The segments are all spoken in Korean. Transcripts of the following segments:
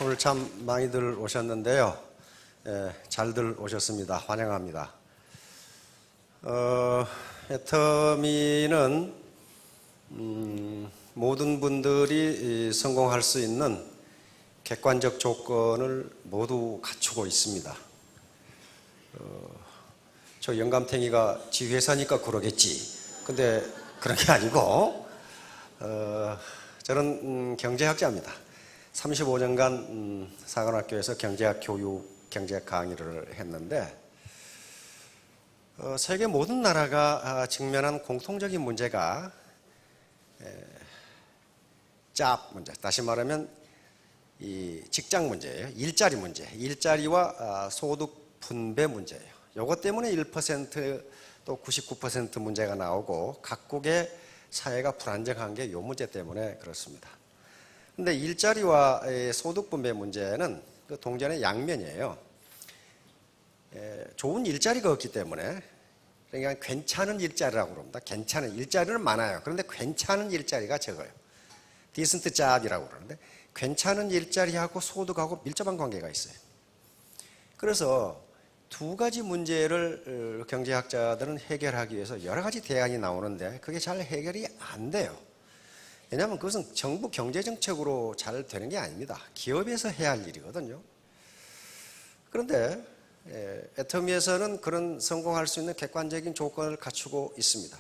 오늘 참 많이들 오셨는데요. 잘들 오셨습니다. 환영합니다. 애터미는 모든 분들이 성공할 수 있는 객관적 조건을 모두 갖추고 있습니다. 저 영감탱이가 지 회사니까 그러겠지. 근데 그런 게 아니고 저는 경제학자입니다. 35년간 사관학교에서 경제학 교육, 경제학 강의를 했는데 세계 모든 나라가 직면한 공통적인 문제가 잡 문제, 다시 말하면 이 직장 문제예요. 일자리 문제, 일자리와 소득 분배 문제예요. 이것 때문에 1% 또 99% 문제가 나오고 각국의 사회가 불안정한 게 이 문제 때문에 그렇습니다. 근데 일자리와 소득 분배 문제는 그 동전의 양면이에요. 좋은 일자리가 없기 때문에, 그러니까 괜찮은 일자리라고 그럽니다. 괜찮은 일자리는 많아요. 그런데 괜찮은 일자리가 적어요. 디센트 잡이라고 그러는데 괜찮은 일자리하고 소득하고 밀접한 관계가 있어요. 그래서 두 가지 문제를 경제학자들은 해결하기 위해서 여러 가지 대안이 나오는데 그게 잘 해결이 안 돼요. 왜냐하면 그것은 정부 경제정책으로 잘 되는 게 아닙니다. 기업에서 해야 할 일이거든요. 그런데 애터미에서는 그런 성공할 수 있는 객관적인 조건을 갖추고 있습니다.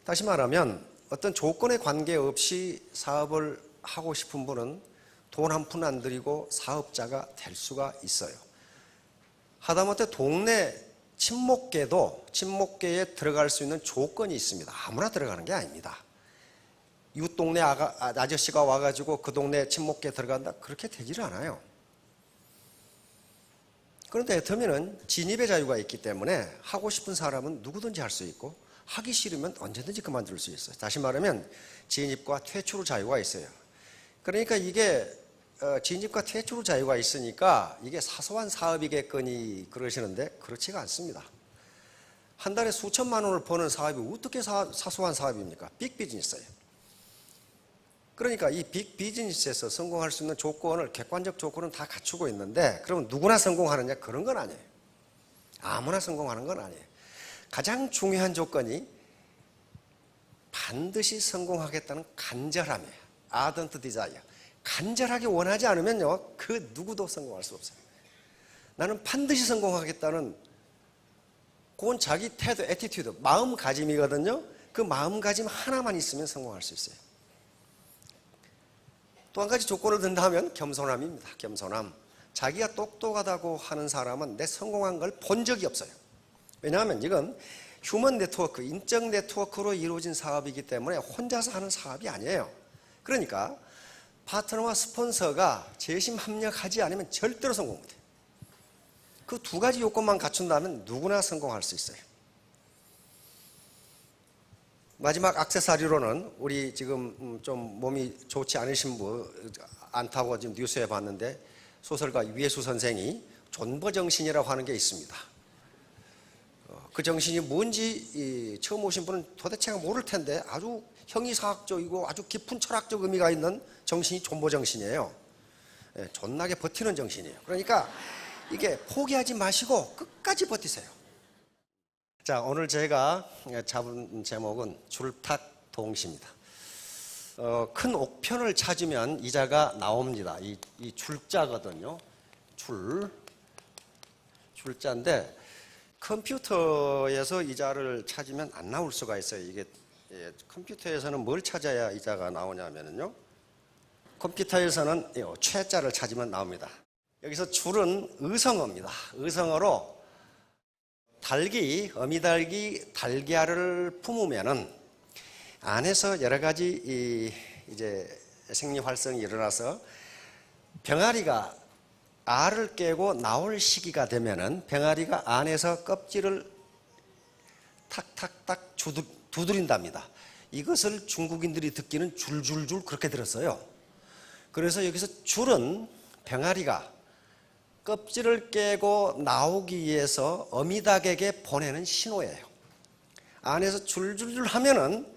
다시 말하면 어떤 조건에 관계없이 사업을 하고 싶은 분은 돈 한 푼 안 들이고 사업자가 될 수가 있어요. 하다못해 동네 친목계에 들어갈 수 있는 조건이 있습니다. 아무나 들어가는 게 아닙니다. 이웃 동네 아저씨가 와가지고 그 동네 친목계에 들어간다? 그렇게 되지를 않아요. 그런데 애터미는 진입의 자유가 있기 때문에 하고 싶은 사람은 누구든지 할 수 있고 하기 싫으면 언제든지 그만둘 수 있어요. 다시 말하면 진입과 퇴출 자유가 있어요. 그러니까 이게 진입과 퇴출 자유가 있으니까 이게 사소한 사업이겠거니 그러시는데 그렇지가 않습니다. 한 달에 수천만 원을 버는 사업이 어떻게 사소한 사업입니까? 빅 비즈니스예요. 그러니까 이 빅 비즈니스에서 성공할 수 있는 조건을, 객관적 조건은 다 갖추고 있는데 그러면 누구나 성공하느냐? 그런 건 아니에요. 아무나 성공하는 건 아니에요. 가장 중요한 조건이 반드시 성공하겠다는 간절함이에요. ardent desire. 간절하게 원하지 않으면요, 그 누구도 성공할 수 없어요. 나는 반드시 성공하겠다는 그건 자기 태도, 애티튜드, 마음가짐이거든요. 그 마음가짐 하나만 있으면 성공할 수 있어요. 또 한 가지 조건을 든다면 겸손함입니다. 겸손함. 자기가 똑똑하다고 하는 사람은 내 성공한 걸 본 적이 없어요. 왜냐하면 이건 휴먼 네트워크, 인적 네트워크로 이루어진 사업이기 때문에 혼자서 하는 사업이 아니에요. 그러니까 파트너와 스폰서가 재심 합력하지 않으면 절대로 성공 못해요. 그 두 가지 요건만 갖춘다면 누구나 성공할 수 있어요. 마지막 액세서리로는 우리 지금 좀 몸이 좋지 않으신 분 않다고 지금 뉴스에 봤는데 소설가 유해수 선생이 존버정신이라고 하는 게 있습니다. 그 정신이 뭔지 처음 오신 분은 도대체 모를 텐데 아주 형이사학적이고 아주 깊은 철학적 의미가 있는 정신이 존버정신이에요. 존나게 버티는 정신이에요. 그러니까 이게 포기하지 마시고 끝까지 버티세요. 자, 오늘 제가 잡은 제목은 줄탁동시입니다. 큰 옥편을 찾으면 이자가 나옵니다. 이 줄자거든요. 줄자인데 컴퓨터에서 이자를 찾으면 안 나올 수가 있어요. 이게 컴퓨터에서는 뭘 찾아야 이자가 나오냐면요. 컴퓨터에서는 최자를 찾으면 나옵니다. 여기서 줄은 의성어입니다. 의성어로 어미닭이 달걀을 품으면은 안에서 여러 가지 이제 생리 활성이 일어나서 병아리가 알을 깨고 나올 시기가 되면은 병아리가 안에서 껍질을 탁탁탁 두드린답니다. 이것을 중국인들이 듣기는 줄줄줄 그렇게 들었어요. 그래서 여기서 줄은 병아리가 껍질을 깨고 나오기 위해서 어미닭에게 보내는 신호예요. 안에서 줄줄줄 하면은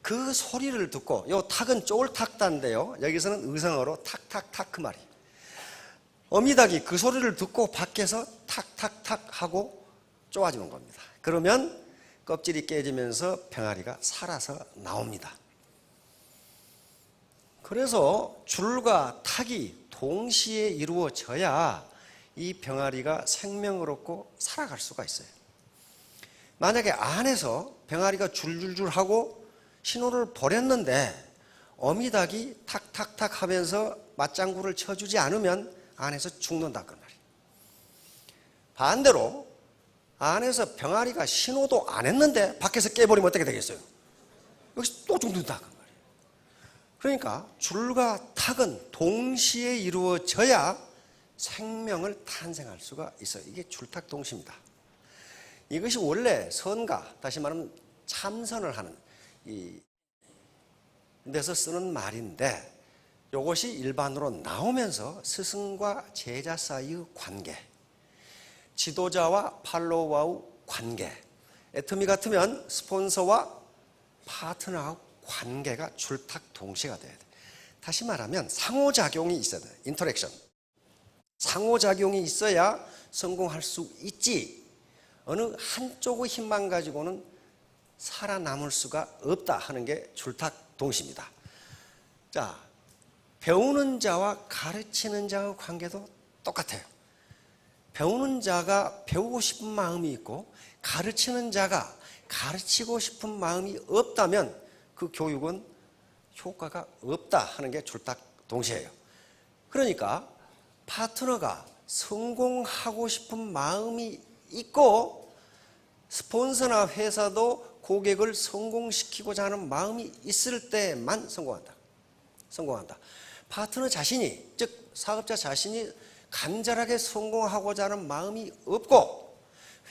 그 소리를 듣고, 요 탁은 쫄탁단인데요, 여기서는 의성어로 탁탁탁 그 말이에요. 어미닭이 그 소리를 듣고 밖에서 탁탁탁 하고 쪼아주는 겁니다. 그러면 껍질이 깨지면서 병아리가 살아서 나옵니다. 그래서 줄과 탁이 동시에 이루어져야 이 병아리가 생명을 얻고 살아갈 수가 있어요. 만약에 안에서 병아리가 줄줄줄 하고 신호를 보냈는데 어미닭이 탁탁탁 하면서 맞장구를 쳐주지 않으면 안에서 죽는다 그 말이에요. 반대로 안에서 병아리가 신호도 안 했는데 밖에서 깨버리면 어떻게 되겠어요? 여기서 또 죽는다 그 말이에요. 그러니까 줄과 탁은 동시에 이루어져야 생명을 탄생할 수가 있어요. 이게 줄탁동시입니다. 이것이 원래 선가, 다시 말하면 참선을 하는 이 데서 쓰는 말인데, 이것이 일반으로 나오면서 스승과 제자 사이의 관계, 지도자와 팔로워의 관계, 애터미 같으면 스폰서와 파트너와 관계가 줄탁동시가 돼야 돼. 다시 말하면 상호작용이 있어야 돼. 인터랙션. 상호작용이 있어야 성공할 수 있지, 어느 한쪽의 힘만 가지고는 살아남을 수가 없다 하는 게 줄탁동시입니다. 자, 배우는 자와 가르치는 자의 관계도 똑같아요. 배우는 자가 배우고 싶은 마음이 있고 가르치는 자가 가르치고 싶은 마음이 없다면 그 교육은 효과가 없다 하는 게 줄탁동시예요. 그러니까 파트너가 성공하고 싶은 마음이 있고 스폰서나 회사도 고객을 성공시키고자 하는 마음이 있을 때만 성공한다. 파트너 자신이, 즉 사업자 자신이 간절하게 성공하고자 하는 마음이 없고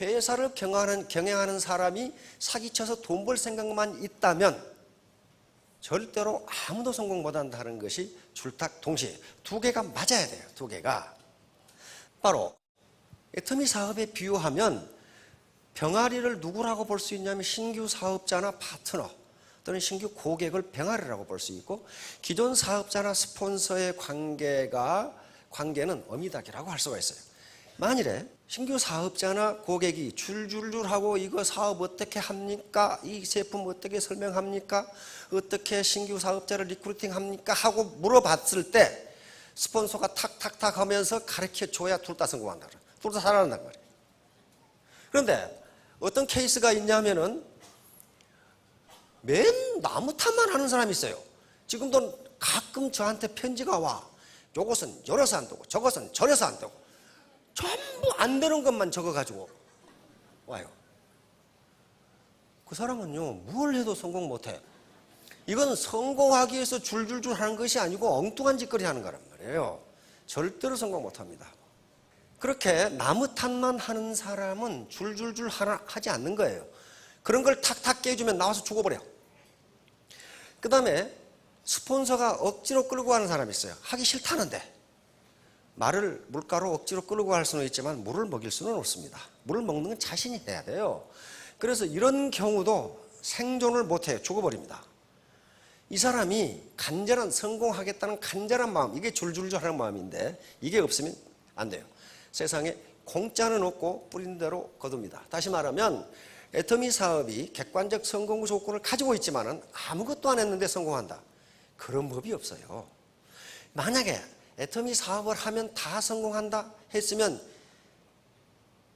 회사를 경영하는 사람이 사기쳐서 돈 벌 생각만 있다면 절대로 아무도 성공 못한다는 것이 줄탁동시예요. 두 개가 맞아야 돼요. 두 개가. 바로 애터미 사업에 비유하면 병아리를 누구라고 볼 수 있냐면 신규 사업자나 파트너 또는 신규 고객을 병아리라고 볼 수 있고, 기존 사업자나 스폰서의 관계는 어미닭이라고 할 수가 있어요. 만일에 신규 사업자나 고객이 줄줄줄 하고 이거 사업 어떻게 합니까? 이 제품 어떻게 설명합니까? 어떻게 신규 사업자를 리크루팅 합니까? 하고 물어봤을 때 스폰서가 탁탁탁 하면서 가르쳐 줘야 둘 다 성공한다. 둘 다 살아난단 말이에요. 그런데 어떤 케이스가 있냐면은 맨 나무 탓만 하는 사람이 있어요. 지금도 가끔 저한테 편지가 와. 요것은 이래서 안 되고 저것은 저래서 안 되고 전부 안 되는 것만 적어가지고 와요. 그 사람은요, 뭘 해도 성공 못해. 이건 성공하기 위해서 줄줄줄 하는 것이 아니고 엉뚱한 짓거리 하는 거란 말이에요. 절대로 성공 못합니다. 그렇게 나무 탓만 하는 사람은 줄줄줄 하지 않는 거예요. 그런 걸 탁탁 깨주면 나와서 죽어버려. 그 다음에 스폰서가 억지로 끌고 가는 사람이 있어요. 하기 싫다는데 말을 물가로 억지로 끌고 갈 수는 있지만 물을 먹일 수는 없습니다. 물을 먹는 건 자신이 해야 돼요. 그래서 이런 경우도 생존을 못해요. 죽어버립니다. 이 사람이 간절한, 성공하겠다는 간절한 마음, 이게 줄줄줄 하는 마음인데 이게 없으면 안 돼요. 세상에 공짜는 없고 뿌린 대로 거둡니다. 다시 말하면 애터미 사업이 객관적 성공 조건을 가지고 있지만은 아무것도 안 했는데 성공한다. 그런 법이 없어요. 만약에 애터미 사업을 하면 다 성공한다 했으면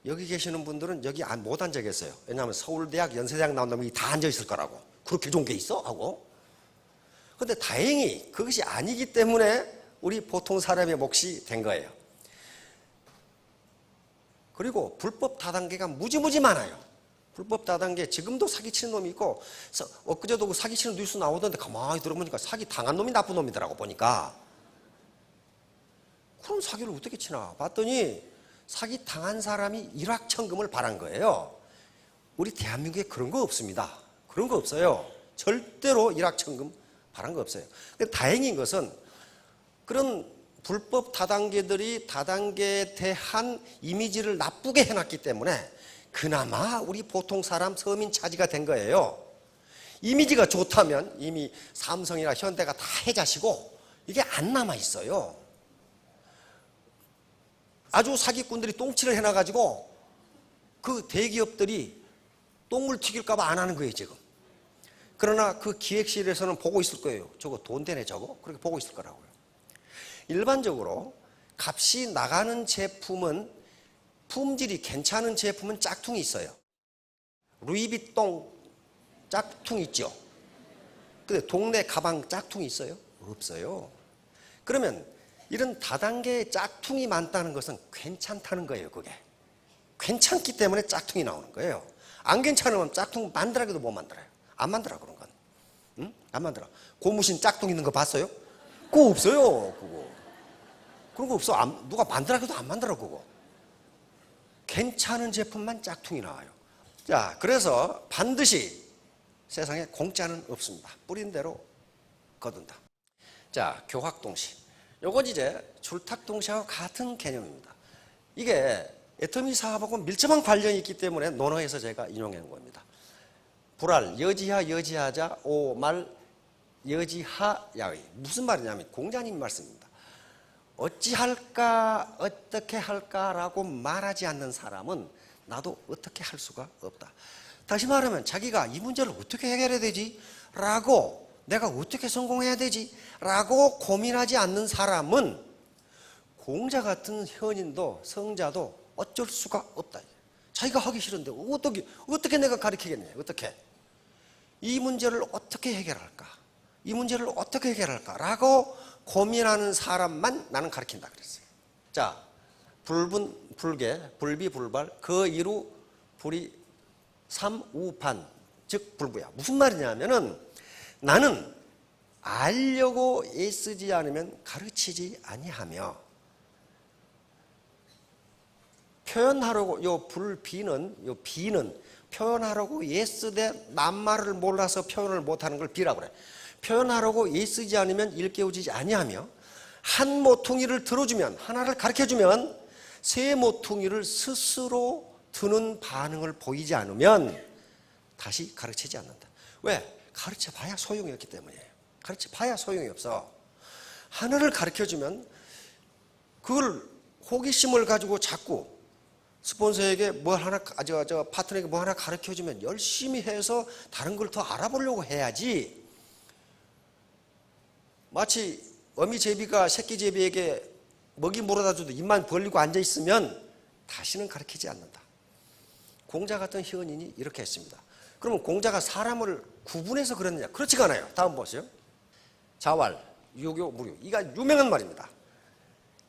여기 계시는 분들은 여기 못 앉아 계세요. 왜냐하면 서울대학, 연세대학 나온 놈이 다 앉아 있을 거라고. 그렇게 좋은 게 있어? 하고. 그런데 다행히 그것이 아니기 때문에 우리 보통 사람의 몫이 된 거예요. 그리고 불법 다단계가 무지무지 많아요. 불법 다단계, 지금도 사기치는 놈이 있고, 엊그제도 그 사기치는 뉴스 나오던데 가만히 들어보니까 사기 당한 놈이 나쁜 놈이더라고 보니까. 그럼 사기를 어떻게 치나 봤더니 사기 당한 사람이 일확천금을 바란 거예요. 우리 대한민국에 그런 거 없습니다. 그런 거 없어요. 절대로 일확천금 바란 거 없어요. 근데 다행인 것은 그런 불법 다단계들이 다단계에 대한 이미지를 나쁘게 해놨기 때문에 그나마 우리 보통 사람 서민 차지가 된 거예요. 이미지가 좋다면 이미 삼성이나 현대가 다 해자시고 이게 안 남아있어요. 아주 사기꾼들이 똥칠을 해놔가지고 그 대기업들이 똥을 튀길까봐 안 하는 거예요 지금. 그러나 그 기획실에서는 보고 있을 거예요. 저거 돈 되네 저거. 그렇게 보고 있을 거라고요. 일반적으로 값이 나가는 제품은, 품질이 괜찮은 제품은 짝퉁이 있어요. 루이비통 짝퉁 있죠. 근데 동네 가방 짝퉁이 있어요? 없어요. 그러면 이런 다단계의 짝퉁이 많다는 것은 괜찮다는 거예요. 그게 괜찮기 때문에 짝퉁이 나오는 거예요. 안 괜찮으면 짝퉁 만들어도 못 만들어요. 안 만들어 그런 건. 응? 안 만들어. 고무신 짝퉁 있는 거 봤어요? 그거 없어요. 그거. 그런 거 없어. 누가 만들어도 안 만들어 그거. 괜찮은 제품만 짝퉁이 나와요. 자, 그래서 반드시 세상에 공짜는 없습니다. 뿌린 대로 거둔다. 자, 교학동시. 요건 이제 줄탁동시하고 같은 개념입니다. 이게 애터미 사업하고 밀접한 관련이 있기 때문에 논어에서 제가 인용해 놓은 겁니다. 불알, 여지하, 여지하자, 오말, 여지하, 야의. 무슨 말이냐면 공자님 말씀입니다. 어찌할까, 어떻게 할까라고 말하지 않는 사람은 나도 어떻게 할 수가 없다. 다시 말하면 자기가 이 문제를 어떻게 해결해야 되지? 라고, 내가 어떻게 성공해야 되지? 라고 고민하지 않는 사람은 공자 같은 현인도 성자도 어쩔 수가 없다. 자기가 하기 싫은데 어떻게 내가 가르치겠냐? 어떻게? 이 문제를 어떻게 해결할까? 이 문제를 어떻게 해결할까? 라고 고민하는 사람만 나는 가르친다 그랬어요. 자, 불분, 불계, 불비, 불발, 그 이루, 불이, 삼우판, 즉 불부야. 무슨 말이냐면은 나는 알려고 애쓰지 않으면 가르치지 아니하며, 표현하려고, 요 불비는, 요 비는 표현하려고 애쓰되 낱말을 몰라서 표현을 못하는 걸 비라고 그래. 표현하려고 애쓰지 않으면 일깨워지지 아니하며, 한 모퉁이를 들어주면, 하나를 가르쳐주면 세 모퉁이를 스스로 드는 반응을 보이지 않으면 다시 가르치지 않는다. 왜? 가르쳐봐야 소용이 없기 때문이에요. 가르쳐봐야 소용이 없어. 하나를 가르쳐주면 그걸 호기심을 가지고 자꾸 스폰서에게 뭘 하나, 파트너에게 뭐 하나 가르쳐주면 열심히 해서 다른 걸 더 알아보려고 해야지. 마치 어미 제비가 새끼 제비에게 먹이 물어다 줘도 입만 벌리고 앉아있으면 다시는 가르치지 않는다. 공자 같은 현인이 이렇게 했습니다. 그러면 공자가 사람을 구분해서 그랬느냐? 그렇지가 않아요. 다음 보세요. 자왈, 유교, 무료. 이가 유명한 말입니다.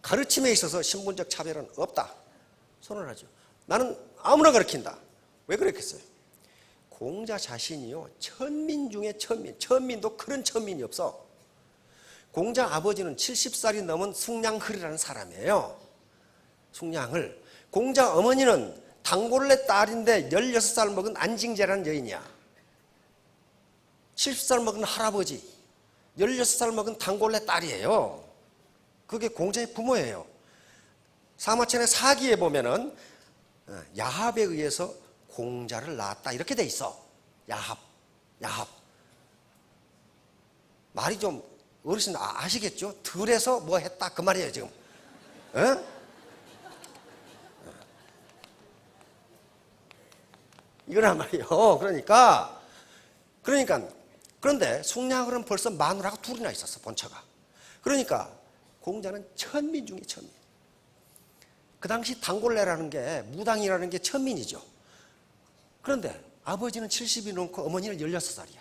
가르침에 있어서 신분적 차별은 없다. 선언하죠. 나는 아무나 가르친다. 왜 그랬겠어요? 공자 자신이요, 천민 중에 천민. 천민도 그런 천민이 없어. 공자 아버지는 70살이 넘은 숭냥흐리라는 사람이에요. 숭냥을. 공자 어머니는 단골레 딸인데 16살 먹은 안징제라는 여인이야. 70살 먹은 할아버지, 16살 먹은 단골레 딸이에요. 그게 공자의 부모예요. 사마천의 사기에 보면은 야합에 의해서 공자를 낳았다 이렇게 돼 있어. 야합. 말이 좀 어르신 아시겠죠? 들에서 뭐 했다 그 말이에요 지금. 이거란 말이에요. 그런데 숭냥은 벌써 마누라가 둘이나 있었어, 본처가. 그러니까 공자는 천민 중에 천민. 그 당시 단골레라는 게, 무당이라는 게 천민이죠. 그런데 아버지는 70이 넘고 어머니는 16살이야.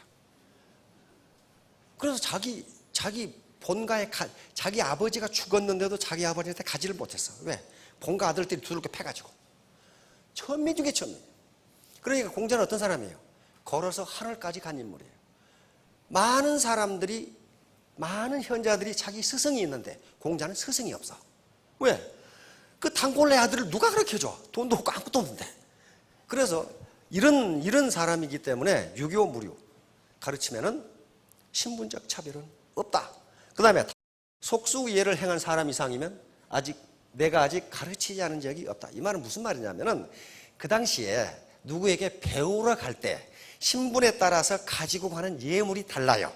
그래서 자기 본가에 자기 아버지가 죽었는데도 자기 아버지한테 가지를 못했어. 왜? 본가 아들들이 두들겨 패가지고. 천민 중에 천민. 그러니까 공자는 어떤 사람이에요? 걸어서 하늘까지 간 인물이에요. 많은 사람들이, 많은 현자들이 자기 스승이 있는데 공자는 스승이 없어. 왜? 그 단골레 아들을 누가 가르쳐줘? 돈도 없고 아무것도 없는데. 그래서 이런 사람이기 때문에 유교 무료 가르치면은 신분적 차별은 없다. 그 다음에 속수예를 행한 사람 이상이면 내가 아직 가르치지 않은 적이 없다. 이 말은 무슨 말이냐면은 그 당시에 누구에게 배우러 갈 때 신분에 따라서 가지고 가는 예물이 달라요.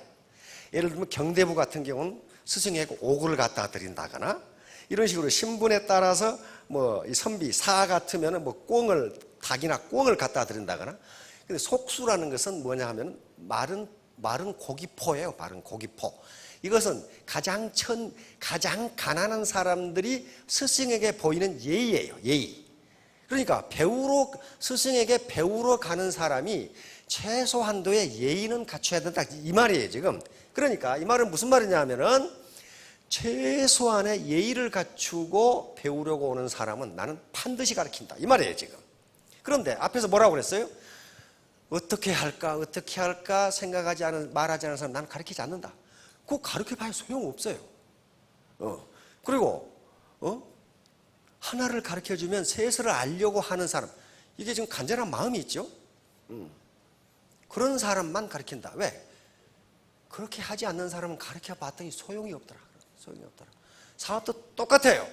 예를 들면 경대부 같은 경우는 스승에게 옥을 갖다 드린다거나 이런 식으로 신분에 따라서 뭐 이 선비 사 같으면은 뭐 꽁을 닭이나 꽁을 갖다 드린다거나. 근데 속수라는 것은 뭐냐 하면 마른 고기포예요. 마른 고기포. 이것은 가장 가난한 사람들이 스승에게 보이는 예의예요. 예의. 그러니까 스승에게 배우러 가는 사람이 최소한도의 예의는 갖춰야 된다. 이 말이에요, 지금. 그러니까 이 말은 무슨 말이냐 하면은 최소한의 예의를 갖추고 배우려고 오는 사람은 나는 반드시 가르친다. 이 말이에요, 지금. 그런데 앞에서 뭐라고 그랬어요? 어떻게 할까 말하지 않은 사람 나는 가르치지 않는다. 그거 가르쳐봐야 소용없어요. 그리고 하나를 가르쳐주면 셋을 알려고 하는 사람, 이게 지금 간절한 마음이 있죠. 그런 사람만 가르친다. 왜? 그렇게 하지 않는 사람은 가르쳐봤더니 소용이 없더라. 사업도 똑같아요.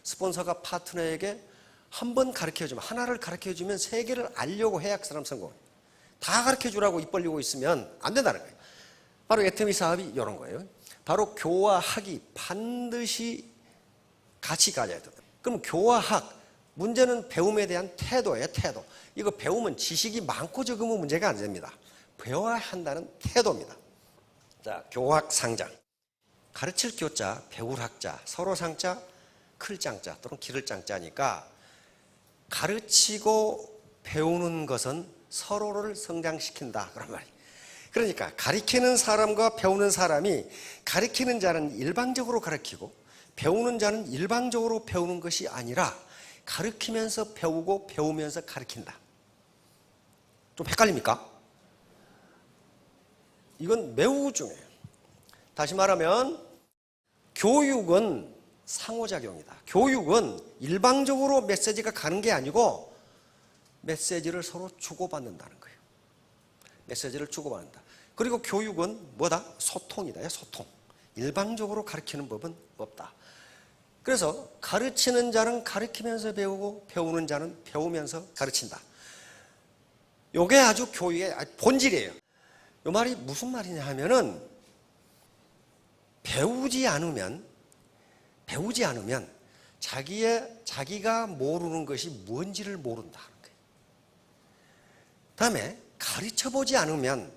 스폰서가 파트너에게 한 번 가르쳐주면, 하나를 가르쳐주면 세 개를 알려고 해야 그 사람 성공해요. 다 가르쳐주라고 입 벌리고 있으면 안 된다는 거예요. 바로 애터미 사업이 이런 거예요. 바로 교와 학이 반드시 같이 가져야 된다. 그럼 교와 학, 문제는 배움에 대한 태도예요. 태도. 이거 배우면 지식이 많고 적으면 문제가 안 됩니다. 배워야 한다는 태도입니다. 자, 교학 상장. 가르칠 교자, 배울 학자, 서로 상자, 클 장자 또는 기를 장자니까 가르치고 배우는 것은 서로를 성장시킨다. 그런 말이에요. 그러니까 가르치는 사람과 배우는 사람이, 가르치는 자는 일방적으로 가르치고 배우는 자는 일방적으로 배우는 것이 아니라 가르치면서 배우고 배우면서 가르친다. 좀 헷갈립니까? 이건 매우 중요해요. 다시 말하면 교육은 상호작용이다. 교육은 일방적으로 메시지가 가는 게 아니고 메시지를 서로 주고받는다는 거예요. 메시지를 주고받는다. 그리고 교육은 뭐다? 소통이다. 소통. 일방적으로 가르치는 법은 없다. 그래서 가르치는 자는 가르치면서 배우고 배우는 자는 배우면서 가르친다. 이게 아주 교육의 본질이에요. 이 말이 무슨 말이냐 하면은 배우지 않으면 자기가 모르는 것이 뭔지를 모른다는 거예요. 다음에 가르쳐보지 않으면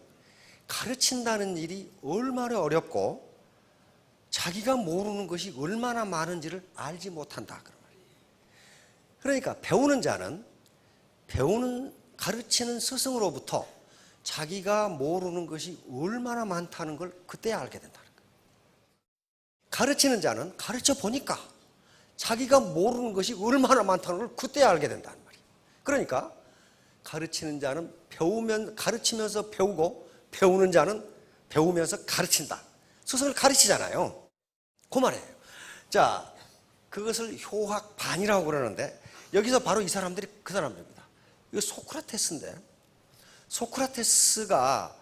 가르친다는 일이 얼마나 어렵고 자기가 모르는 것이 얼마나 많은지를 알지 못한다. 그러니까 배우는 자는 가르치는 스승으로부터 자기가 모르는 것이 얼마나 많다는 걸 그때 알게 된다는 거예요. 가르치는 자는 가르쳐 보니까 자기가 모르는 것이 얼마나 많다는 걸 그때 알게 된다는 말이에요. 그러니까 가르치는 자는 가르치면서 배우고 배우는 자는 배우면서 가르친다. 스승을 가르치잖아요. 그 말이에요. 자, 그것을 효학반이라고 그러는데 여기서 바로 이 사람들이 그 사람들입니다. 이거 소크라테스인데, 소크라테스가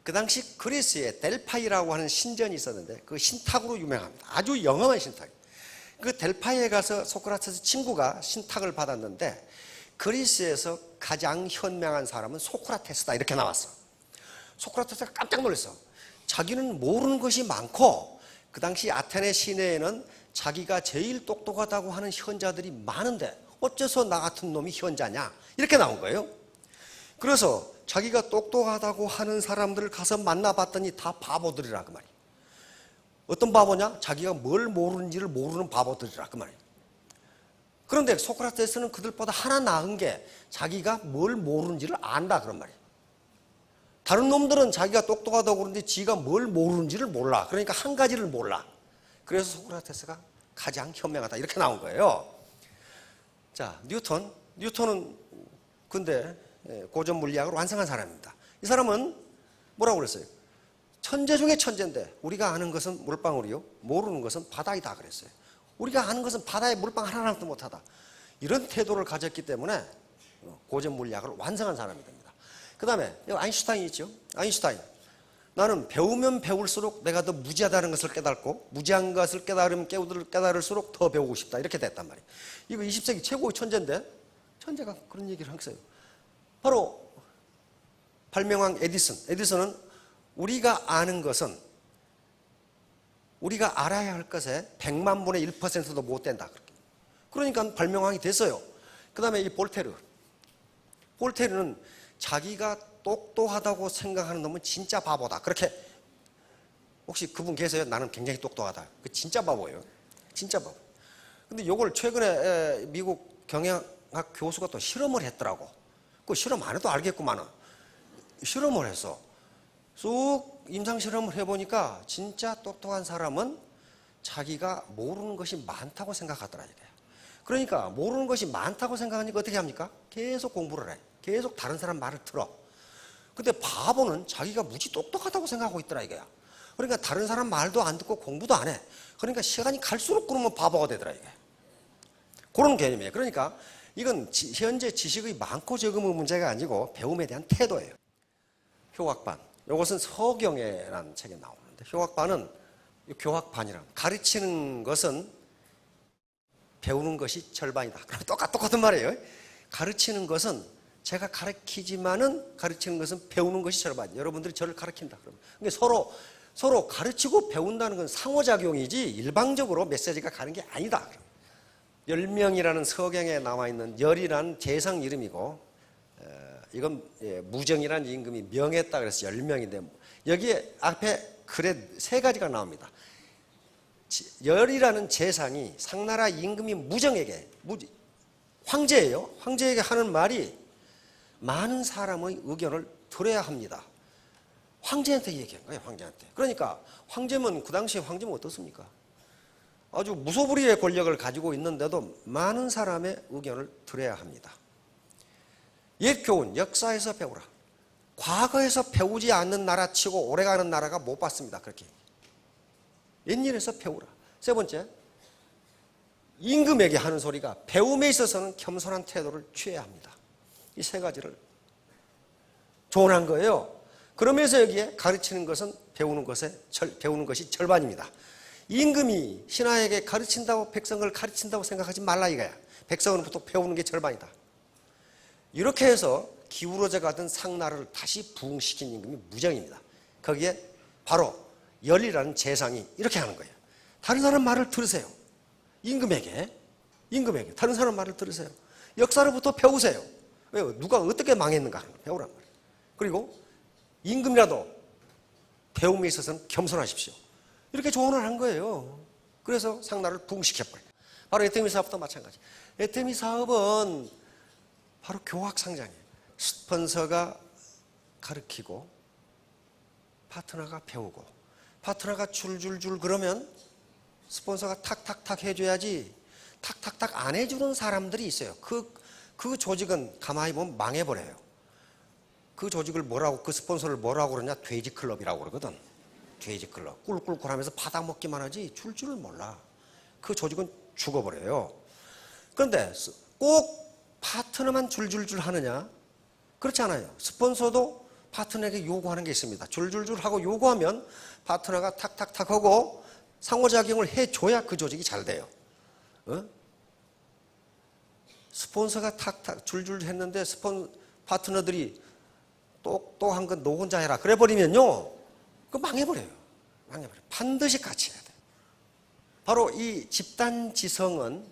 그 당시 그리스에 델파이라고 하는 신전이 있었는데 그 신탁으로 유명합니다. 아주 영험한 신탁. 그 델파이에 가서 소크라테스 친구가 신탁을 받았는데 그리스에서 가장 현명한 사람은 소크라테스다 이렇게 나왔어. 소크라테스가 깜짝 놀랐어. 자기는 모르는 것이 많고 그 당시 아테네 시내에는 자기가 제일 똑똑하다고 하는 현자들이 많은데 어째서 나 같은 놈이 현자냐 이렇게 나온 거예요. 그래서 자기가 똑똑하다고 하는 사람들을 가서 만나봤더니 다 바보들이라 그 말이에요. 어떤 바보냐? 자기가 뭘 모르는지를 모르는 바보들이라 그 말이에요. 그런데 소크라테스는 그들보다 하나 나은 게 자기가 뭘 모르는지를 안다 그런 말이에요. 다른 놈들은 자기가 똑똑하다고 그러는데 지가 뭘 모르는지를 몰라. 그러니까 한 가지를 몰라. 그래서 소크라테스가 가장 현명하다 이렇게 나온 거예요. 자, 뉴턴은 근데 고전 물리학을 완성한 사람입니다. 이 사람은 뭐라고 그랬어요? 천재 중에 천재인데 우리가 아는 것은 물방울이요 모르는 것은 바다이다 그랬어요. 우리가 아는 것은 바다에 물방 하나도 못하다. 이런 태도를 가졌기 때문에 고전 물리학을 완성한 사람이 됩니다. 그 다음에 아인슈타인이 있죠. 아인슈타인. 나는 배우면 배울수록 내가 더 무지하다는 것을 깨닫고 무지한 것을 깨달을수록 더 배우고 싶다. 이렇게 됐단 말이에요. 이거 20세기 최고의 천재인데 천재가 그런 얘기를 했어요. 바로 발명왕 에디슨은 우리가 아는 것은 우리가 알아야 할 것에 100만 분의 1%도 못 된다. 그러니까 발명왕이 됐어요. 그 다음에 이 볼테르는 자기가 똑똑하다고 생각하는 놈은 진짜 바보다. 그렇게, 혹시 그분 계세요? 나는 굉장히 똑똑하다. 그 진짜 바보예요. 진짜 바보. 근데 요걸 최근에 미국 경영학 교수가 또 실험을 했더라고. 그 실험 안 해도 알겠구만은. 실험을 했어. 쑥 임상 실험을 해보니까 진짜 똑똑한 사람은 자기가 모르는 것이 많다고 생각하더라 이게. 그러니까 모르는 것이 많다고 생각하니까 어떻게 합니까? 계속 공부를 해. 계속 다른 사람 말을 들어. 근데 바보는 자기가 무지 똑똑하다고 생각하고 있더라 이거야. 그러니까 다른 사람 말도 안 듣고 공부도 안 해. 그러니까 시간이 갈수록 그러면 바보가 되더라 이게. 그런 개념이에요. 그러니까 이건 현재 지식의 많고 적음의 문제가 아니고 배움에 대한 태도예요. 효학반. 이것은 서경애라는 책에 나오는데, 효학반은 교학반이라 가르치는 것은 배우는 것이 절반이다. 그럼 똑같은 말이에요. 가르치는 것은 제가 가르치지만은 가르치는 것은 배우는 것이 절반이에요. 여러분들이 저를 가르친다. 그러니까 서로 가르치고 배운다는 건 상호작용이지 일방적으로 메시지가 가는 게 아니다. 열명이라는 서경에 나와 있는 열이라는 재상 이름이고, 이건 무정이라는 임금이 명했다 그래서 열명인데, 여기에 앞에 글에 세 가지가 나옵니다. 열이라는 재상이 상나라 임금이 무정에게, 황제예요. 황제에게 하는 말이 많은 사람의 의견을 들어야 합니다. 황제한테 얘기한 거예요. 황제한테. 그러니까 황제면, 그 당시에 황제면 어떻습니까? 아주 무소불위의 권력을 가지고 있는데도 많은 사람의 의견을 들어야 합니다. 옛 교훈, 역사에서 배우라. 과거에서 배우지 않는 나라 치고 오래가는 나라가 못 봤습니다. 그렇게. 옛일에서 배우라. 세 번째, 임금에게 하는 소리가 배움에 있어서는 겸손한 태도를 취해야 합니다. 이 세 가지를 조언한 거예요. 그러면서 여기에 가르치는 것은 배우는 것이 절반입니다. 임금이 신하에게 가르친다고, 백성을 가르친다고 생각하지 말라 이거야. 백성으로부터 배우는 게 절반이다. 이렇게 해서 기울어져 가던 상나라를 다시 부흥시킨 임금이 무정입니다. 거기에 바로 열이라는 재상이 이렇게 하는 거예요. 다른 사람 말을 들으세요. 임금에게 다른 사람 말을 들으세요. 역사로부터 배우세요. 왜요? 누가 어떻게 망했는가 하는 거 배우란 말이에요. 그리고 임금이라도 배움에 있어서는 겸손하십시오. 이렇게 조언을 한 거예요. 그래서 상나라를 부흥시켜버려요. 바로 에테미 사업도 마찬가지. 에테미 사업은 바로 교학상장이에요. 스폰서가 가르치고 파트너가 배우고, 파트너가 줄줄줄 그러면 스폰서가 탁탁탁 해줘야지, 탁탁탁 안 해주는 사람들이 있어요. 그 조직은 가만히 보면 망해버려요. 그 조직을 그 스폰서를 뭐라고 그러냐? 돼지클럽이라고 그러거든. 돼지클럽. 꿀꿀꿀 하면서 바닥 먹기만 하지 줄줄을 몰라. 그 조직은 죽어버려요. 그런데 꼭 파트너만 줄줄줄 하느냐? 그렇지 않아요. 스폰서도 파트너에게 요구하는 게 있습니다. 줄줄줄 하고 요구하면 파트너가 탁탁탁 하고 상호작용을 해줘야 그 조직이 잘 돼요. 스폰서가 탁탁 줄줄 했는데 파트너들이 똑똑한 건 너 혼자 해라 그래버리면요, 그 망해버려요. 반드시 같이 해야 돼요. 바로 이 집단지성은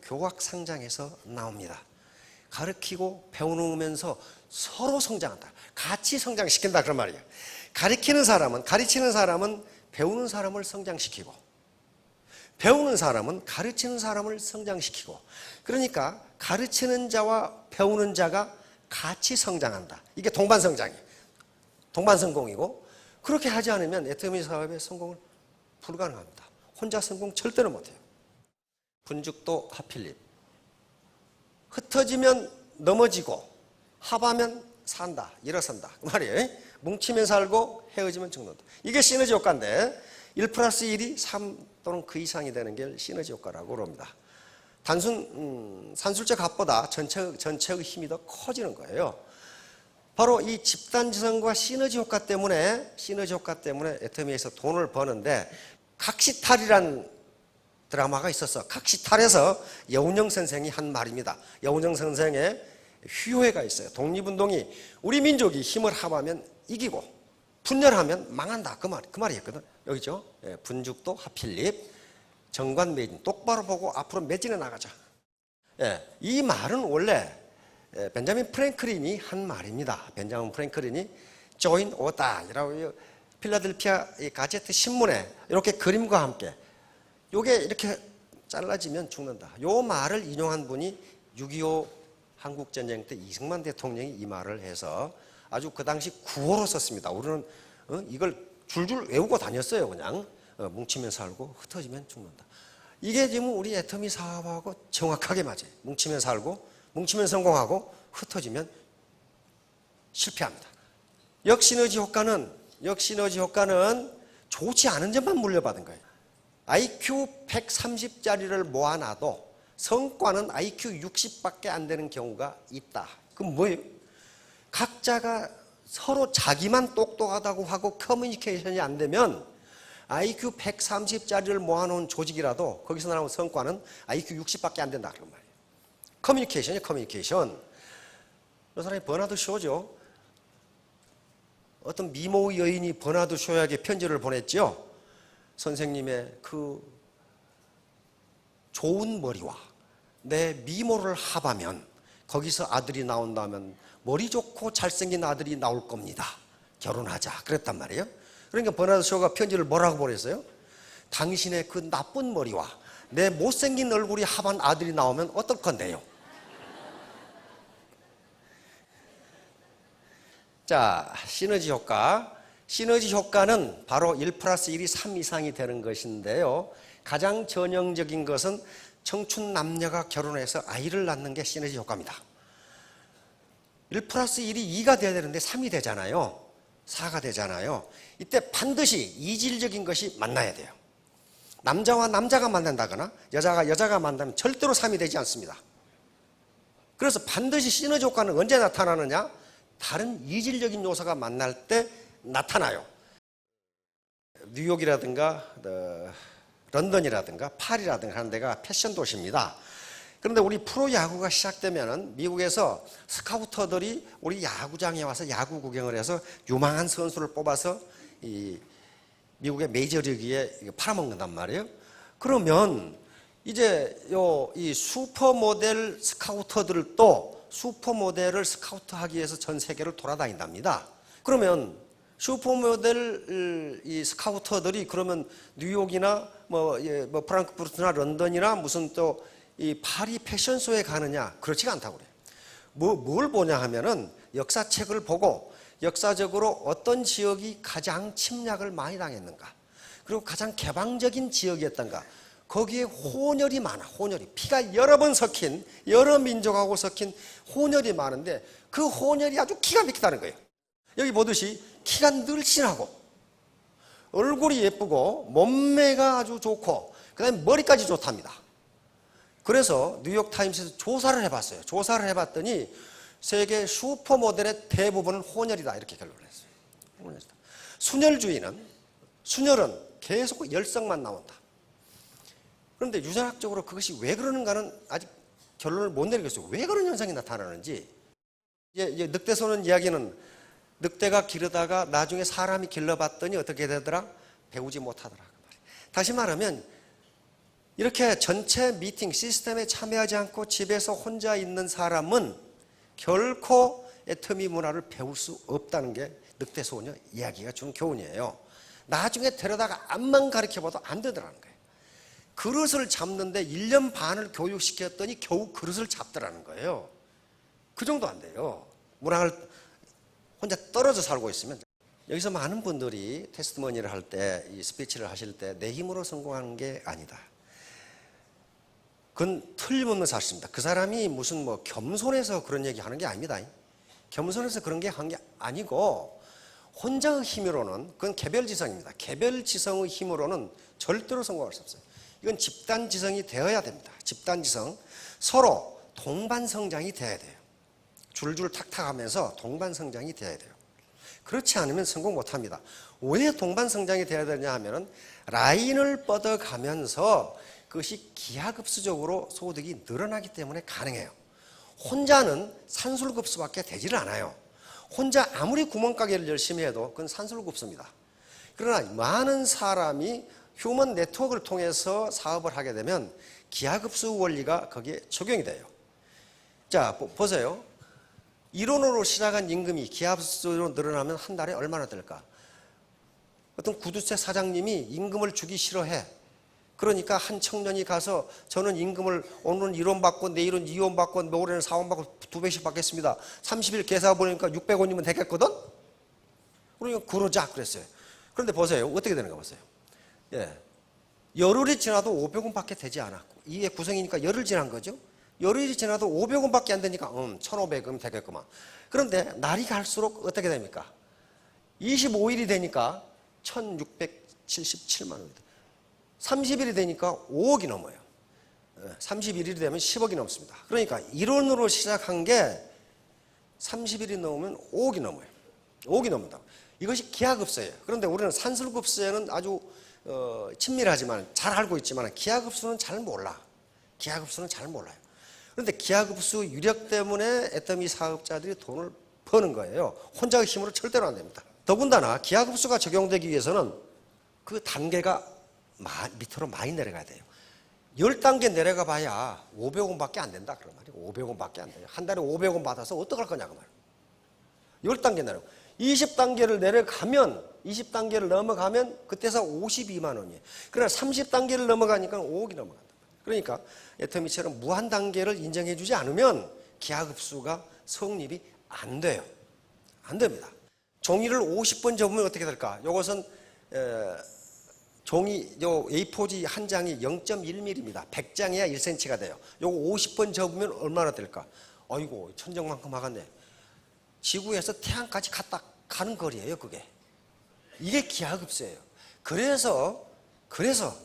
교학상장에서 나옵니다. 가르치고 배우면서 서로 성장한다. 같이 성장시킨다 그런 말이에요. 가르치는 사람은 배우는 사람을 성장시키고, 배우는 사람은 가르치는 사람을 성장시키고, 그러니까 가르치는 자와 배우는 자가 같이 성장한다. 이게 동반성장이에요. 동반성공이고, 그렇게 하지 않으면 에테미 사업의 성공은 불가능합니다. 혼자 성공 절대로 못해요. 분죽도 하필립. 흩어지면 넘어지고 합하면 산다, 일어선다 그 말이에요. 뭉치면 살고 헤어지면 죽는다. 이게 시너지 효과인데 1+1이 3 또는 그 이상이 되는 게 시너지 효과라고 합니다. 단순 산술적 합보다 전체의 힘이 더 커지는 거예요. 바로 이 집단지성과 시너지 효과 때문에 에테미에서 돈을 버는데, 각시탈이란 드라마가 있었어. 각시탈에서 여운형 선생이 한 말입니다. 여운형 선생의 희호애가 있어요. 독립운동이 우리 민족이 힘을 합하면 이기고 분열하면 망한다. 그 말이었거든. 여기죠. 분죽도 하필립, 정관 매진 똑바로 보고 앞으로 매진해 나가자. 이 말은 원래 벤자민 프랭클린이 한 말입니다. 벤자민 프랭클린이 조인 오다이라고 필라델피아 가제트 신문에 이렇게 그림과 함께 요게 이렇게 잘라지면 죽는다. 요 말을 인용한 분이 6.25 한국전쟁 때 이승만 대통령이 이 말을 해서 아주 그 당시 구호로 썼습니다. 우리는 이걸 줄줄 외우고 다녔어요. 그냥 뭉치면 살고 흩어지면 죽는다. 이게 지금 우리 애터미 사업하고 정확하게 맞아요. 뭉치면 살고 뭉치면 성공하고 흩어지면 실패합니다. 역시너지 효과는 좋지 않은 점만 물려받은 거예요. IQ 130짜리를 모아놔도 성과는 IQ 60밖에 안 되는 경우가 있다. 그럼 뭐예요? 각자가 서로 자기만 똑똑하다고 하고 커뮤니케이션이 안 되면 IQ 130짜리를 모아놓은 조직이라도 거기서 나오는 성과는 IQ 60밖에 안 된다. 그런 말이에요. 커뮤니케이션이에요. 커뮤니케이션. 그 사람이 버나드 쇼죠. 어떤 미모 여인이 버나드 쇼에게 편지를 보냈죠. 선생님의 그 좋은 머리와 내 미모를 합하면 거기서 아들이 나온다면 머리 좋고 잘생긴 아들이 나올 겁니다. 결혼하자. 그랬단 말이에요. 그러니까 버나드 쇼가 편지를 뭐라고 보냈어요? 당신의 그 나쁜 머리와 내 못생긴 얼굴이 합한 아들이 나오면 어떨 건데요? 자, 시너지 효과. 시너지 효과는 바로 1+1이 3 이상이 되는 것인데요. 가장 전형적인 것은 청춘 남녀가 결혼해서 아이를 낳는 게 시너지 효과입니다. 1+1이 2가 돼야 되는데 3이 되잖아요. 4가 되잖아요. 이때 반드시 이질적인 것이 만나야 돼요. 남자와 남자가 만난다거나 여자가 여자가 만나면 절대로 3이 되지 않습니다. 그래서 반드시 시너지 효과는 언제 나타나느냐? 다른 이질적인 요소가 만날 때 나타나요. 뉴욕이라든가 런던이라든가 파리라든가 하는 데가 패션 도시입니다. 그런데 우리 프로야구가 시작되면은 미국에서 스카우터들이 우리 야구장에 와서 야구 구경을 해서 유망한 선수를 뽑아서 이 미국의 메이저리그에 팔아먹는단 말이에요. 그러면 이제 이 슈퍼모델 스카우터들도 슈퍼모델을 스카우트하기 위해서 전 세계를 돌아다닌답니다. 그러면 슈퍼모델 이 스카우터들이 그러면 뉴욕이나 뭐 프랑크푸르트나 런던이나 무슨 또 이 파리 패션쇼에 가느냐? 그렇지가 않다고 그래요. 뭘 보냐 하면은 역사책을 보고 역사적으로 어떤 지역이 가장 침략을 많이 당했는가? 그리고 가장 개방적인 지역이었던가? 거기에 혼혈이 많아. 혼혈이. 피가 여러 번 섞인, 여러 민족하고 섞인 혼혈이 많은데 그 혼혈이 아주 기가 막히다는 거예요. 여기 보듯이 키가 늘씬하고 얼굴이 예쁘고 몸매가 아주 좋고 그다음에 머리까지 좋답니다. 그래서 뉴욕타임스에서 조사를 해봤어요. 조사를 해봤더니 세계 슈퍼모델의 대부분은 혼혈이다 이렇게 결론을 했어요. 순혈은 계속 열성만 나온다. 그런데 유전학적으로 그것이 왜 그러는가는 아직 결론을 못 내리겠어요. 왜 그런 현상이 나타나는지. 이제 늑대소년 이야기는 늑대가 기르다가 나중에 사람이 길러봤더니 어떻게 되더라? 배우지 못하더라. 다시 말하면 이렇게 전체 미팅 시스템에 참여하지 않고 집에서 혼자 있는 사람은 결코 애터미 문화를 배울 수 없다는 게 늑대소녀 이야기가 준 교훈이에요. 나중에 데려다가 앞만 가르쳐봐도 안 되더라는 거예요. 그릇을 잡는데 1년 반을 교육시켰더니 겨우 그릇을 잡더라는 거예요. 그 정도 안 돼요. 문학을 혼자 떨어져 살고 있으면. 여기서 많은 분들이 테스트머니를 할 때, 이 스피치를 하실 때 내 힘으로 성공하는 게 아니다. 그건 틀림없는 사실입니다. 그 사람이 무슨 겸손해서 그런 얘기 하는 게 아닙니다. 겸손해서 그런 게 한 게 아니고 혼자의 힘으로는 그건 개별지성입니다. 개별지성의 힘으로는 절대로 성공할 수 없어요. 이건 집단지성이 되어야 됩니다. 집단지성. 서로 동반성장이 돼야 돼요. 줄줄 탁탁 하면서 동반성장이 돼야 돼요. 그렇지 않으면 성공 못합니다. 왜 동반성장이 돼야 되냐 하면은 라인을 뻗어가면서 그것이 기하급수적으로 소득이 늘어나기 때문에 가능해요. 혼자는 산술급수밖에 되지를 않아요. 혼자 아무리 구멍가게를 열심히 해도 그건 산술급수입니다. 그러나 많은 사람이 휴먼 네트워크를 통해서 사업을 하게 되면 기하급수 원리가 거기에 적용이 돼요. 자, 보세요. 1원으로 시작한 임금이 기하급수로 늘어나면 한 달에 얼마나 될까? 어떤 구두쇠 사장님이 임금을 주기 싫어해. 그러니까 한 청년이 가서 저는 임금을 오늘은 1원 받고 내일은 2원 받고 모레는 4원 받고 2배씩 받겠습니다. 30일 계산 보니까 600원이면 되겠거든? 그러니까 그러자 그랬어요. 그런데 보세요. 어떻게 되는가 보세요. 예. 열흘이 지나도 500원 밖에 되지 않았고 이게 구성이니까 열흘 지난 거죠. 열흘이 지나도 500원 밖에 안 되니까 1,500원 되겠구만. 그런데 날이 갈수록 어떻게 됩니까? 25일이 되니까 1,677만 원이 돼. 30일이 되니까 5억이 넘어요. 31일이 되면 10억이 넘습니다. 그러니까 1원으로 시작한 게 30일이 넘으면 5억이 넘어요. 5억이 넘는다. 이것이 기하급수예요. 그런데 우리는 산술급수에는 아주 친밀하지만 잘 알고 있지만 기하급수는 잘 몰라. 기하급수는 잘 몰라요. 그런데 기하급수 유력 때문에 애터미 사업자들이 돈을 버는 거예요. 혼자의 힘으로 절대로 안 됩니다. 더군다나 기하급수가 적용되기 위해서는 그 단계가 밑으로 많이 내려가야 돼요. 10단계 내려가 봐야 500원밖에 안 된다. 그런 말이에요. 500원밖에 안 돼요. 한 달에 500원 받아서 어떡할 거냐고 말이에요. 10단계 내려가. 20단계를 내려가면 20단계를 넘어가면 그때서 52만 원이에요. 그러나 30단계를 넘어가니까 5억이 넘어간다. 그러니까 애터미처럼 무한 단계를 인정해 주지 않으면 기하급수가 성립이 안 돼요. 안 됩니다. 종이를 50번 접으면 어떻게 될까? 이것은 종이 요 A4지 한 장이 0.1mm입니다. 100장이야 1cm가 돼요. 요거 50번 접으면 얼마나 될까? 아이고 천정만큼 하겠네. 지구에서 태양까지 갔다 가는 거리예요, 그게. 이게 기하급수예요. 그래서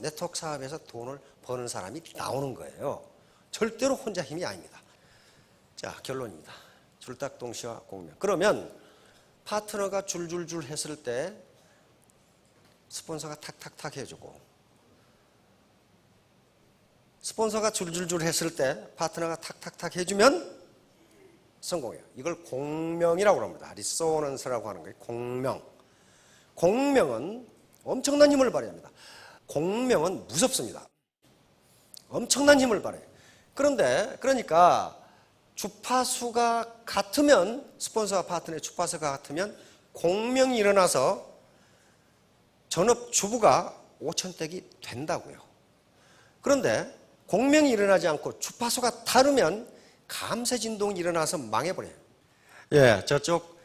네트워크 사업에서 돈을 버는 사람이 나오는 거예요. 절대로 혼자 힘이 아닙니다. 자, 결론입니다. 줄딱동시와 공명. 그러면 파트너가 줄줄줄 했을 때 스폰서가 탁탁탁 해주고, 스폰서가 줄줄줄 했을 때 파트너가 탁탁탁 해주면 성공해요. 이걸 공명이라고 합니다. 리소넌스라고 하는 거예요. 공명. 공명은 엄청난 힘을 발휘합니다. 공명은 무섭습니다. 엄청난 힘을 발휘해요. 그러니까 주파수가 같으면, 스폰서와 파트너의 주파수가 같으면 공명이 일어나서 전업주부가 5천댁이 된다고요. 그런데 공명이 일어나지 않고 주파수가 다르면 감쇄진동이 일어나서 망해버려요. 예, 저쪽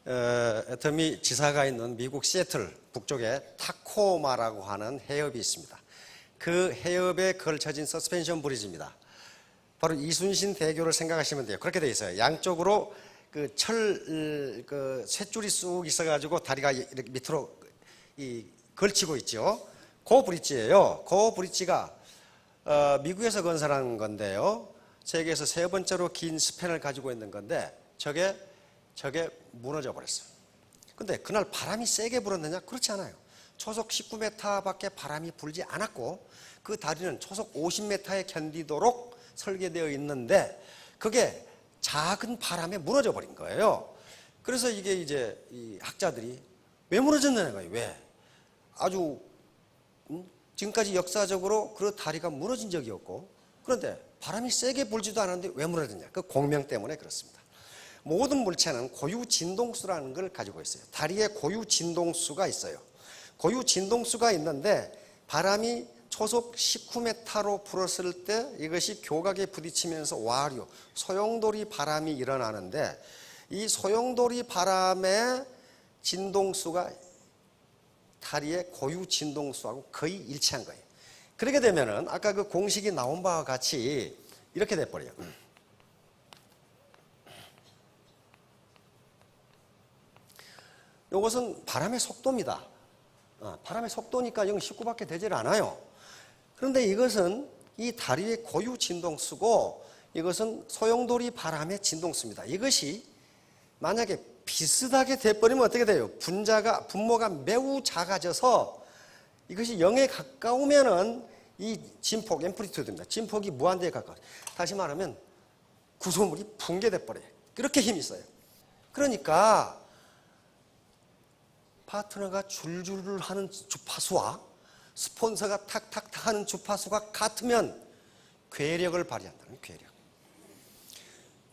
애터미 지사가 있는 미국 시애틀 북쪽에 타코마라고 하는 해협이 있습니다. 그 해협에 걸쳐진 서스펜션 브리지입니다. 바로 이순신 대교를 생각하시면 돼요. 그렇게 돼 있어요. 양쪽으로 그 쇳줄이 쑥 있어가지고 다리가 이렇게 밑으로 걸치고 있죠. 그 브릿지예요. 그 브릿지가 미국에서 건설한 건데요. 세계에서 세 번째로 긴 스팬을 가지고 있는 건데 저게 무너져 버렸어요. 근데 그날 바람이 세게 불었느냐? 그렇지 않아요. 초속 19m밖에 바람이 불지 않았고 그 다리는 초속 50m에 견디도록 설계되어 있는데 그게 작은 바람에 무너져 버린 거예요. 그래서 이게 이제 이 학자들이 왜 무너졌느냐 거예요. 왜? 아주 지금까지 역사적으로 그 다리가 무너진 적이 없고 그런데 바람이 세게 불지도 않았는데 왜 무너졌냐? 그 공명 때문에 그렇습니다. 모든 물체는 고유 진동수라는 걸 가지고 있어요. 다리에 고유 진동수가 있어요. 고유 진동수가 있는데 바람이 초속 19m로 불었을 때 이것이 교각에 부딪히면서 와류, 소용돌이 바람이 일어나는데 이 소용돌이 바람의 진동수가 다리의 고유 진동수하고 거의 일치한 거예요. 그렇게 되면은 아까 그 공식이 나온 바와 같이 이렇게 돼버려요. 이것은 바람의 속도입니다. 바람의 속도니까 0.19밖에 되질 않아요. 그런데 이것은 이 다리의 고유 진동수고 이것은 소용돌이 바람의 진동수입니다. 이것이 만약에 비슷하게 돼버리면 어떻게 돼요? 분모가 매우 작아져서 이것이 0에 가까우면은 이 진폭, 앰플리튜드입니다. 진폭이 무한대에 가까워요. 다시 말하면 구조물이 붕괴돼 버려요. 그렇게 힘이 있어요. 그러니까 파트너가 줄줄 하는 주파수와 스폰서가 탁탁탁 하는 주파수가 같으면 괴력을 발휘한다는, 괴력.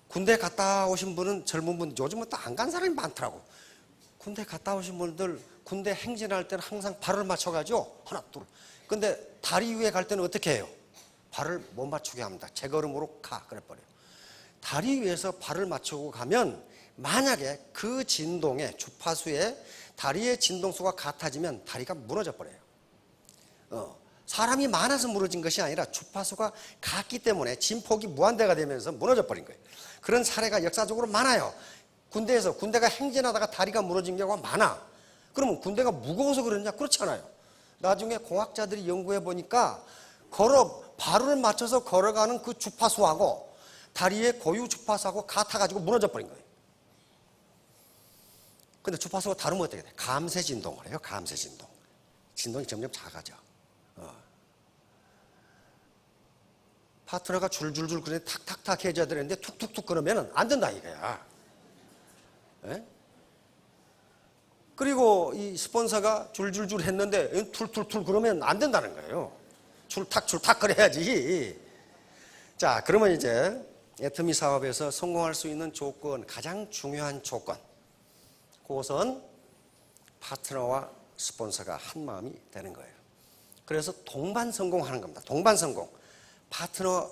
군대 갔다 오신 분은, 젊은 분, 요즘은 또 안 간 사람이 많더라고. 군대 갔다 오신 분들 군대 행진할 때는 항상 발을 맞춰가지고 하나 둘. 근데 다리 위에 갈 때는 어떻게 해요? 발을 못 맞추게 합니다. 제 걸음으로 가 그래 버려요. 다리 위에서 발을 맞추고 가면 만약에 그 진동에, 주파수에 다리의 진동수가 같아지면 다리가 무너져 버려요. 사람이 많아서 무너진 것이 아니라 주파수가 같기 때문에 진폭이 무한대가 되면서 무너져 버린 거예요. 그런 사례가 역사적으로 많아요. 군대가 행진하다가 다리가 무너진 경우가 많아. 그러면 군대가 무거워서 그러냐? 그렇지 않아요. 나중에 공학자들이 연구해 보니까 발을 맞춰서 걸어가는 그 주파수하고 다리의 고유 주파수하고 같아가지고 무너져 버린 거예요. 근데 주파수가 다르면 어떻게 돼? 감쇄 진동을 해요. 감쇄 진동. 진동이 점점 작아져. 파트너가 줄줄줄 그래 탁탁탁 해줘야 되는데 툭툭툭 그러면 안 된다 이거야. 네? 그리고 이 스폰서가 줄줄줄 했는데 툴툴툴 그러면 안 된다는 거예요. 줄탁 그래야지. 자, 그러면 이제 애터미 사업에서 성공할 수 있는 조건, 가장 중요한 조건, 그것은 파트너와 스폰서가 한 마음이 되는 거예요. 그래서 동반 성공하는 겁니다. 동반 성공. 파트너,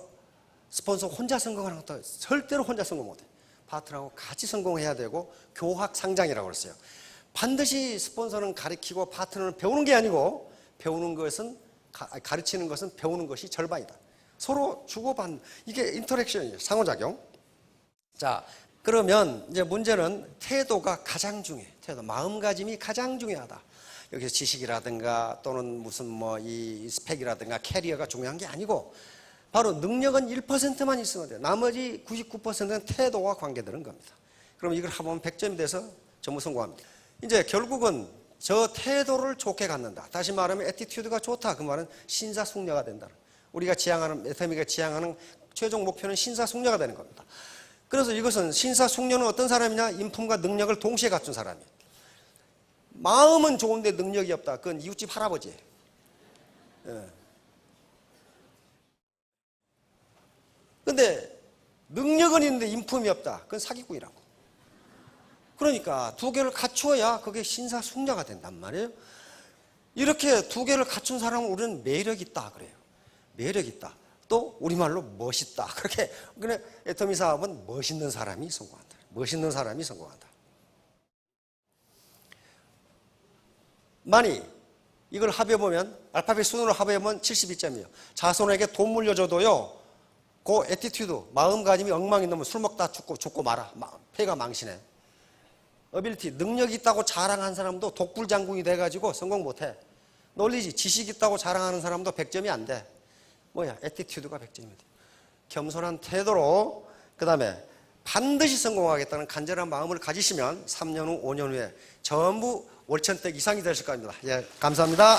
스폰서 혼자 성공하는 것도 절대로 혼자 성공 못해요. 파트너하고 같이 성공해야 되고 교학 상장이라고 그랬어요. 반드시 스폰서는 가르치고 파트너는 배우는 게 아니고, 가르치는 것은 배우는 것이 절반이다. 서로 주고받는, 이게 인터랙션이에요. 상호작용. 자, 그러면 이제 문제는 태도가 가장 중요해. 마음가짐이 가장 중요하다. 여기서 지식이라든가 또는 무슨 이 스펙이라든가 캐리어가 중요한 게 아니고, 바로 능력은 1%만 있으면 돼요. 나머지 99%는 태도와 관계되는 겁니다. 그럼 이걸 해보면 100점이 돼서 전부 성공합니다. 이제 결국은 저 태도를 좋게 갖는다. 다시 말하면 애티튜드가 좋다. 그 말은 신사숙녀가 된다. 우리가 지향하는, 애터미가 지향하는 최종 목표는 신사숙녀가 되는 겁니다. 그래서 이것은, 신사숙녀는 어떤 사람이냐? 인품과 능력을 동시에 갖춘 사람이에요. 마음은 좋은데 능력이 없다. 그건 이웃집 할아버지예요. 근데 능력은 있는데 인품이 없다. 그건 사기꾼이라고. 그러니까 두 개를 갖추어야 그게 신사숙녀가 된단 말이에요. 이렇게 두 개를 갖춘 사람은 우리는 매력 있다 그래요. 매력 있다. 또 우리말로 멋있다. 그렇게. 그래, 애터미 사업은 멋있는 사람이 성공한다. 멋있는 사람이 성공한다. 만약 이걸 합해보면, 알파벳 순으로 합해보면 72점이에요. 자손에게 돈 물려줘도요, 그 애티튜드, 마음가짐이 엉망인 놈은 술 먹다 죽고 말아. 폐가 망신해. 어빌리티, 능력이 있다고 자랑한 사람도 독불장군이 돼가지고 성공 못해. 논리지, 지식 있다고 자랑하는 사람도 100점이 안 돼. 애티튜드가 100점이 돼. 겸손한 태도로, 그 다음에 반드시 성공하겠다는 간절한 마음을 가지시면 3년 후, 5년 후에 전부 월천댁 이상이 되실 겁니다. 예, 감사합니다.